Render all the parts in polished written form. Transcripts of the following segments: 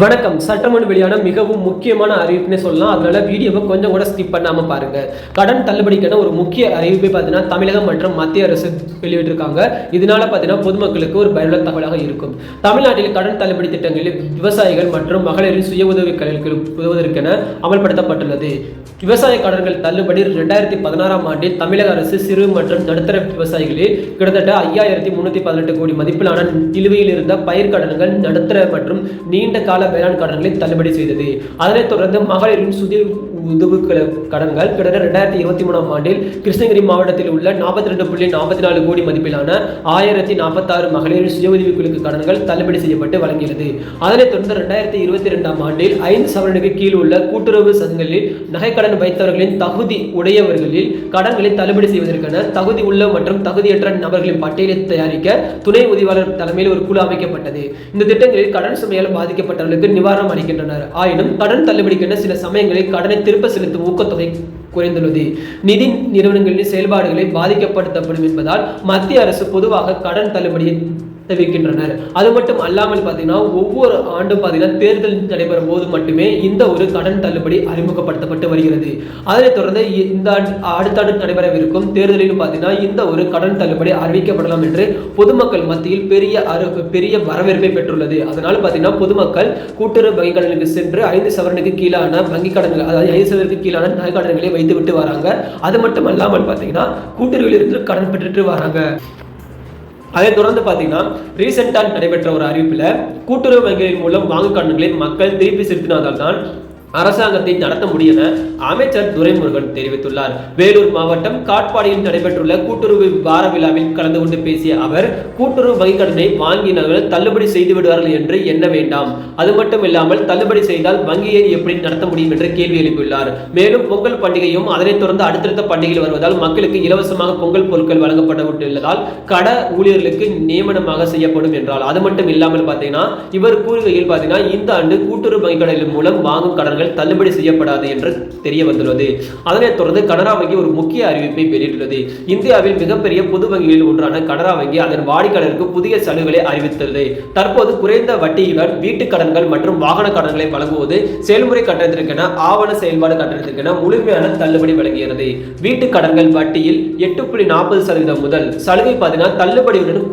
வணக்கம். சட்டமன்ற வெளியான மிகவும் முக்கியமான அறிவிப்புனே சொல்லலாம். அதனால வீடியோவை கொஞ்சம் கூட ஸ்கிப் பண்ணாம பாருங்க. கடன் தள்ளுபடிக்கான ஒரு முக்கிய அறிவிப்பை பார்த்தீங்கன்னா தமிழகம் மற்றும் மத்திய அரசு வெளியிட்டிருக்காங்க. இதனால பார்த்தீங்கன்னா பொதுமக்களுக்கு ஒரு பயனுள்ள தகவலாக இருக்கும். தமிழ்நாட்டில் கடன் தள்ளுபடி திட்டங்களில் விவசாயிகள் மற்றும் மகளிரின் சுய உதவிகளுக்கு உதவுவதற்கென அமல்படுத்தப்பட்டுள்ளது. விவசாய கடன்கள் தள்ளுபடி 2016ஆம் ஆண்டில் தமிழக அரசு சிறு மற்றும் நடுத்தர விவசாயிகளில் கிட்டத்தட்ட 5318 கோடி மதிப்பிலான நிலுவையில் இருந்த பயிர் கடன்கள், நடுத்தர மற்றும் நீண்ட கால வேளாண் கடன்களை தள்ளுபடி செய்தது. அதனைத் தொடர்ந்து மகளிரின் சுய உதவி கடன்கள் கிட்டத்தட்ட 2023ஆம் ஆண்டில் கிருஷ்ணகிரி மாவட்டத்தில் உள்ள 42.44 கோடி மதிப்பிலான 1046 மகளிரின் சுய உதவிக்குழுக்கு கடன்கள் தள்ளுபடி செய்யப்பட்டு வழங்கியது. அதனைத் தொடர்ந்து 2022ஆம் ஆண்டில் 5 சவரனுக்கு கீழ் உள்ள கூட்டுறவு சங்கங்களில் நகைக்கடன் வைத்தவர்களின் தகுதி உடையவர்களில் கடன்களை தள்ளுபடி செய்வதற்கான தகுதி உள்ள மற்றும் தகுதியற்ற நபர்களின் பட்டியலை தயாரிக்க துணை உதவியாளர் தலைமையில் ஒரு குழு அமைக்கப்பட்டது. இந்த திட்டங்களில் கடன் சுமையால் பாதிக்கப்பட்டவர்களுக்கு நிவாரணம் அளிக்கின்றனர். ஆயினும் கடன் தள்ளுபடிக்கென சில சமயங்களில் கடனை திருப்ப செலுத்தும் ஊக்கத்தொகை குறைந்துள்ளது. நிதி நிறுவனங்களின் செயல்பாடுகளை பாதிக்கப்படுத்தப்படும் என்பதால் மத்திய அரசு பொதுவாக கடன் தள்ளுபடியை தெரிவிக்கின்றனர். அது மட்டும் அல்லாமல் பார்த்தீங்கன்னா ஒவ்வொரு ஆண்டும் பார்த்தீங்கன்னா தேர்தல் நடைபெறும் போது மட்டுமே இந்த ஒரு கடன் தள்ளுபடி அறிமுகப்படுத்தப்பட்டு வருகிறது. அதனைத் தொடர்ந்து இந்த அடுத்த ஆண்டு நடைபெறவிருக்கும் தேர்தலிலும் பார்த்தீங்கன்னா இந்த ஒரு கடன் தள்ளுபடி அறிவிக்கப்படலாம் என்று பொதுமக்கள் மத்தியில் பெரிய வரவேற்பை பெற்றுள்ளது. அதனால் பார்த்தீங்கன்னா பொதுமக்கள் கூட்டுறவு வங்கி கடனுக்கு சென்று 5 சவரனுக்கு கீழான வங்கி கடன்கள், அதாவது 5 சவரனுக்கு கீழான நகை கடன்களை வைத்து விட்டு வராங்க. அது மட்டும் அல்லாமல் பார்த்தீங்கன்னா கூட்டுறவில் இருந்து கடன் பெற்றுட்டு வராங்க. அதை தொடர்ந்து பார்த்தீங்கன்னா ரீசெண்டாக நடைபெற்ற ஒரு அறிவிப்பில் கூட்டுறவு வங்கிகளின் மூலம் வாங்கும் கடன்களை மக்கள் திருப்பி செலுத்தினால்தான் அரசாங்கத்தை நடத்த முடியும் என அமைச்சர் துரைமுருகன் தெரிவித்துள்ளார். வேலூர் மாவட்டம் காட்பாடியில் நடைபெற்றுள்ள கூட்டுறவு வார விழாவில் கலந்து கொண்டு பேசிய அவர், கூட்டுறவு வங்கி கடனை வாங்கினவர்கள் தள்ளுபடி செய்து விடுவார்கள் என்று எண்ண வேண்டாம். அது மட்டும் இல்லாமல் தள்ளுபடி செய்தால் வங்கியை எப்படி நடத்த முடியும் என்று கேள்வி எழுப்பியுள்ளார். மேலும் பொங்கல் பண்டிகையும் அதனைத் தொடர்ந்து அடுத்தடுத்த பண்டிகைகள் வருவதால் மக்களுக்கு இலவசமாக பொங்கல் பொருட்கள் வழங்கப்பட்டுள்ளதால் கட ஊழியர்களுக்கு நியமனமாக செய்யப்படும் என்றால், அது மட்டும் இல்லாமல் பார்த்தீங்கன்னா இவர் கூறுகையில் பார்த்தீங்கன்னா இந்த ஆண்டு கூட்டுறவு வங்கி கடனின் மூலம் வாங்கும் கடன்கள் தள்ளுபடி செய்யப்படாது என்று தெரிய வந்துள்ளது. அதனைத் தொடர்ந்து கனரா வங்கி ஒரு முக்கிய அறிவிப்பை வெளியிட்டுள்ளது. இந்தியாவில் மிகப்பெரிய பொது வங்கிகளில் ஒன்றான கனரா வங்கி அதன் வாடிக்கையாளருக்கு புதிய சலுகைகளை அறிவித்துள்ளது. தற்போது குறைந்த வட்டியுடன் வீட்டு கடன்கள் மற்றும் வாகன கடன்களை வழங்குவது, செயல்முறை கட்டணத்திற்கென ஆவண செயல்பாடு கட்டணத்திற்கென முழுமையான தள்ளுபடி வழங்குகிறது. வீட்டு கடன்கள் வட்டியில் 8.40% முதல் சலுகை பார்த்தீங்கன்னா தள்ளுபடியுடன்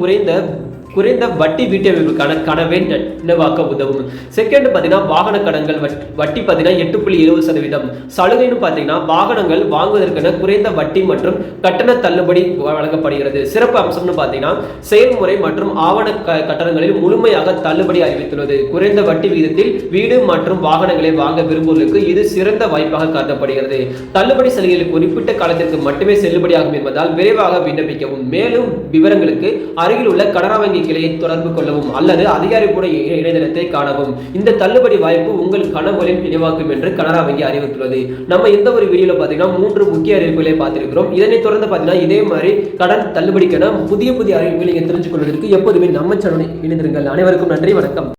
குறைந்த வட்டி வீட்டமைப்புக்கான கனவை நினைவாக்க உதவும். செகண்ட் பார்த்தீங்கன்னா வாகன கடன்கள் வட்டி பார்த்தீங்கன்னா 8.70%. சலுகைன்னு பார்த்தீங்கன்னா வாகனங்கள் வாங்குவதற்கான குறைந்த வட்டி மற்றும் கட்டண தள்ளுபடி வழங்கப்படுகிறது. சிறப்பு அம்சம்னு பார்த்தீங்கன்னா செயல்முறை மற்றும் ஆவண கட்டணங்களில் முழுமையாக தள்ளுபடி அறிவித்துள்ளது. குறைந்த வட்டி விகிதத்தில் வீடு மற்றும் வாகனங்களை வாங்க விரும்புவதற்கு இது சிறந்த வாய்ப்பாக கருதப்படுகிறது. தள்ளுபடி சலுகைகள் குறிப்பிட்ட காலத்திற்கு மட்டுமே செல்லுபடியாகும் என்பதால் விரைவாக விண்ணப்பிக்கவும். மேலும் விவரங்களுக்கு அருகில் உள்ள கனரா வங்கி கிளையை தொடர்பு கொள்ளவும் அல்லது அதிகாரிகளுடைய இணையதளத்தை காணவும். இந்த தள்ளுபடி வாய்ப்பு உங்கள் கனவுகளின் நினைவாக்கும் என்று கனரா வங்கி அறிவித்துள்ளது. நம்ம இந்த ஒரு வீடியோல பாத்தீங்கன்னா 3 முக்கிய அறிவிப்புகளை பார்த்திருக்கிறோம். இதனை தொடர்ந்து பாத்தீங்கன்னா இதே மாதிரி கடன் தள்ளுபடிக்கான புதிய அறிவிப்புகளை நீங்க தெரிஞ்சுக் கொள்வதற்கு எப்போதுமே நம்ம சேனலை இணைந்திருங்கள். அனைவருக்கும் நன்றி, வணக்கம்.